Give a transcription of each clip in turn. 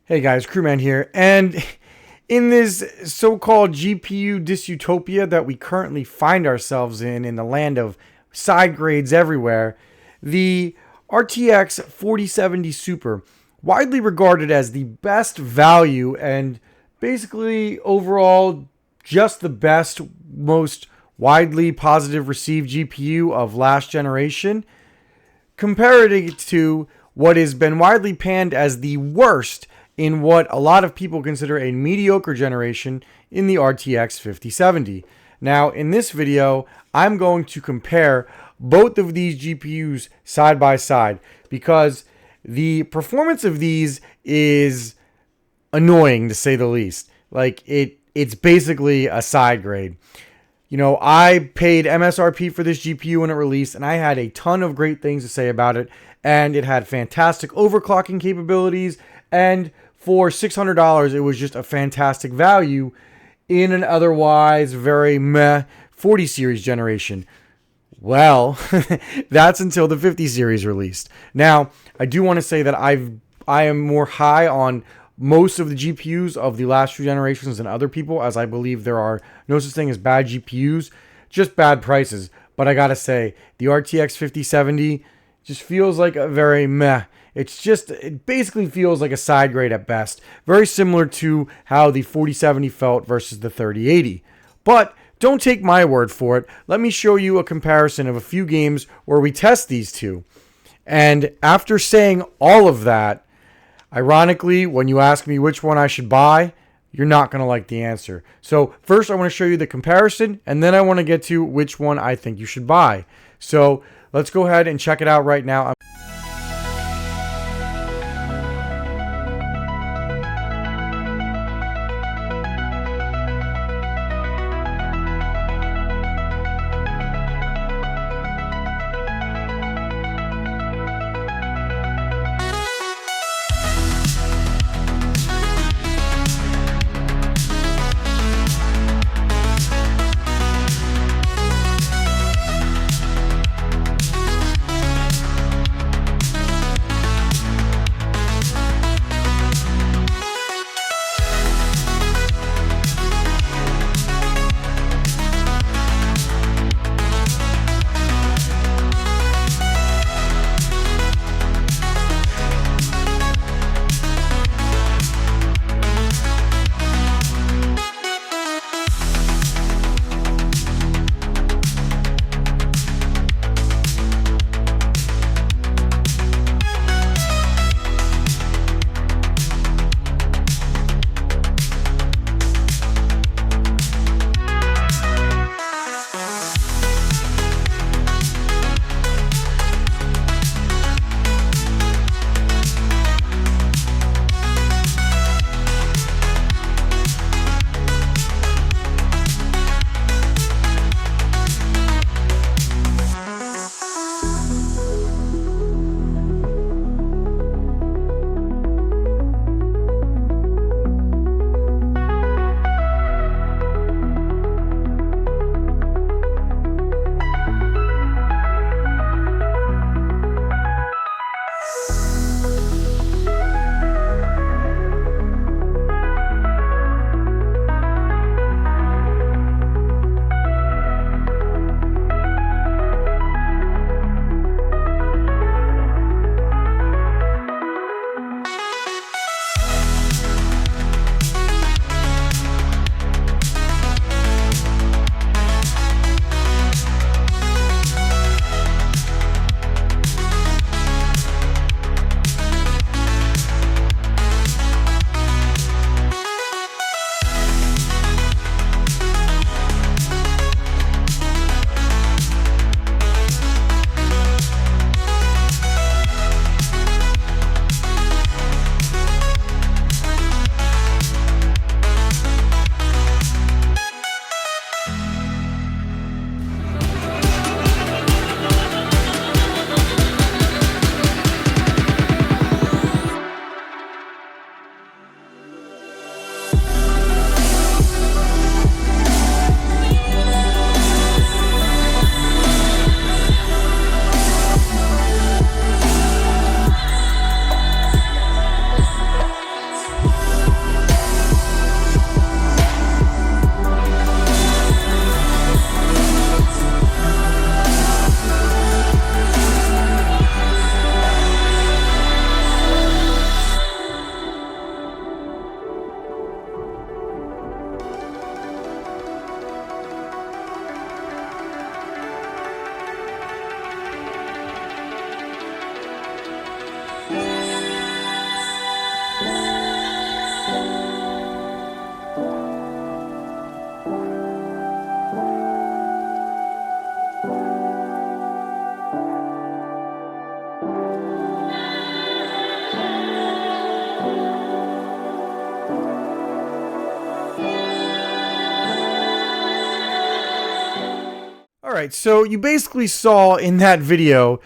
Hey guys, Crewman here, and in this so-called GPU dystopia that we currently find ourselves in the land of side grades everywhere, the RTX 4070 Super, widely regarded as the best value and basically overall just the best, most widely positive received GPU of last generation, compared it to what has been widely panned as the worst in what a lot of people consider a mediocre generation in the RTX 5070. Now, in this video, I'm going to compare both of these GPUs side by side because the performance of these is annoying to say the least. Like it's basically a side grade. You know, I paid MSRP for this GPU when it released, and I had a ton of great things to say about it. And it had fantastic overclocking capabilities, and for $600, it was just a fantastic value in an otherwise very meh 40 series generation. Well, that's until the 50 series released. Now, I do want to say that I am more high on most of the GPUs of the last few generations than other people, as I believe there are no such thing as bad GPUs, just bad prices. But I gotta say, the RTX 5070 just feels like a very meh. It basically feels like a side grade at best. Very similar to how the 4070 felt versus the 3080. But don't take my word for it. Let me show you a comparison of a few games where we test these two. And after saying all of that, ironically, when you ask me which one I should buy, you're not going to like the answer. So first I want to show you the comparison, and then I want to get to which one I think you should buy. So let's go ahead and check it out right now. right, so you basically saw in that video,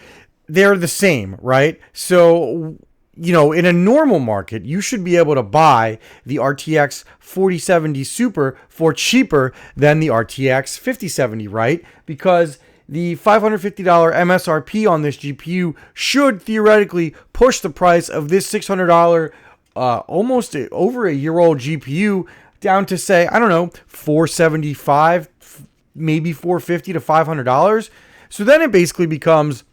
they're the same, right? So, in a normal market, you should be able to buy the RTX 4070 Super for cheaper than the RTX 5070, right? Because the $550 MSRP on this GPU should theoretically push the price of this $600, almost over a year-old GPU down to, say, I don't know, $475, maybe $450 to $500. So then it basically becomes,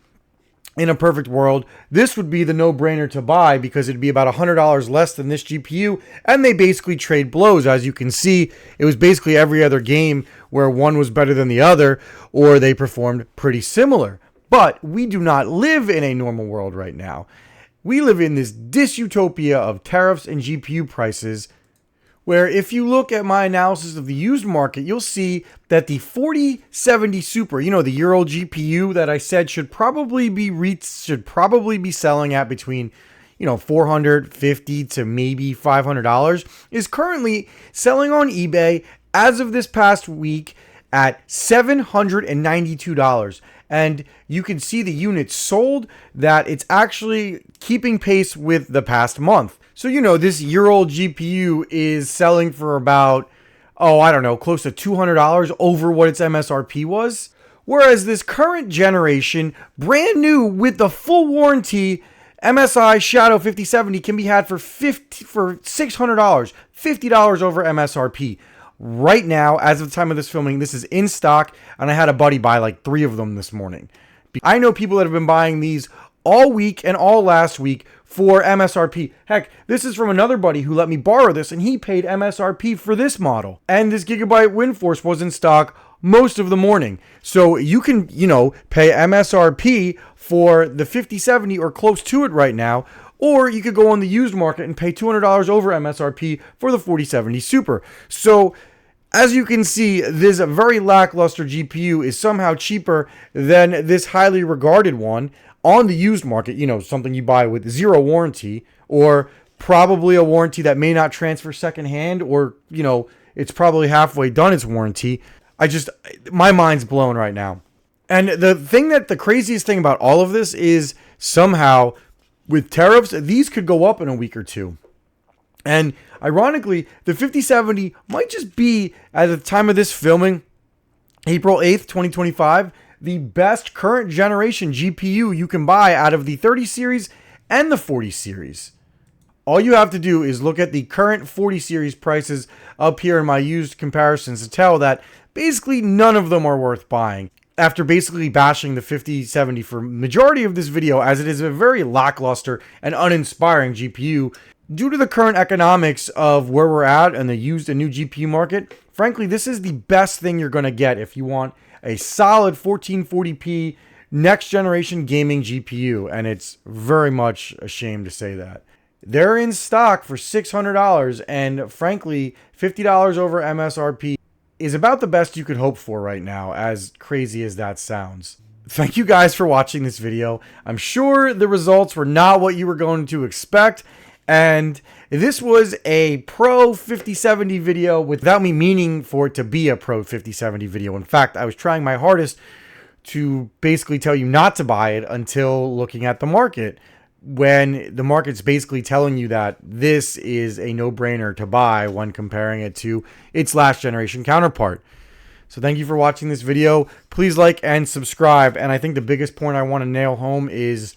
in a perfect world, this would be the no-brainer to buy because it'd be about $100 less than this GPU, and they basically trade blows. As you can see, it was basically every other game where one was better than the other, or they performed pretty similar. But we do not live in a normal world right now. We live in this dystopia of tariffs and GPU prices, where if you look at my analysis of the used market, you'll see that the 4070 Super, the year-old GPU that I said should probably be selling at between, $450 to maybe $500, is currently selling on eBay as of this past week at $792. And you can see the units sold, that it's actually keeping pace with the past month. So, this year-old GPU is selling for about, close to $200 over what its MSRP was. Whereas this current generation, brand new with the full warranty, MSI Shadow 5070 can be had for $600, $50 over MSRP. Right now, as of the time of this filming, this is in stock, and I had a buddy buy like 3 of them this morning. I know people that have been buying these all week and all last week for MSRP. Heck, this is from another buddy who let me borrow this, and he paid MSRP for this model. And this Gigabyte WindForce was in stock most of the morning. So you can, pay MSRP for the 5070 or close to it right now, or you could go on the used market and pay $200 over MSRP for the 4070 Super. So as you can see, this very lackluster GPU is somehow cheaper than this highly regarded one on the used market, something you buy with 0 warranty, or probably a warranty that may not transfer secondhand, or, it's probably halfway done its warranty. My mind's blown right now. And the craziest thing about all of this is somehow with tariffs, these could go up in a week or two. And ironically, the 5070 might just be, at the time of this filming, April 8th, 2025, the best current generation GPU you can buy out of the 30 series and the 40 series. All you have to do is look at the current 40 series prices up here in my used comparisons to tell that basically none of them are worth buying. After basically bashing the 5070 for majority of this video, as it is a very lackluster and uninspiring GPU, due to the current economics of where we're at in the used and new GPU market, frankly, this is the best thing you're going to get if you want a solid 1440p next generation gaming GPU, and it's very much a shame to say that. They're in stock for $600, and frankly, $50 over MSRP is about the best you could hope for right now, as crazy as that sounds. Thank you guys for watching this video. I'm sure the results were not what you were going to expect, and this was a Pro 5070 video without me meaning for it to be a Pro 5070 video. In fact, I was trying my hardest to basically tell you not to buy it until looking at the market, when the market's basically telling you that this is a no-brainer to buy when comparing it to its last generation counterpart. So thank you for watching this video. Please like and subscribe. And I think the biggest point I want to nail home is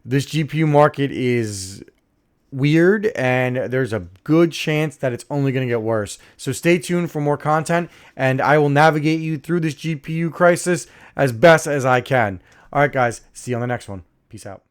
this GPU market is weird, and there's a good chance that it's only going to get worse. So stay tuned for more content, and I will navigate you through this GPU crisis as best as I can. All right, guys, see you on the next one. Peace out.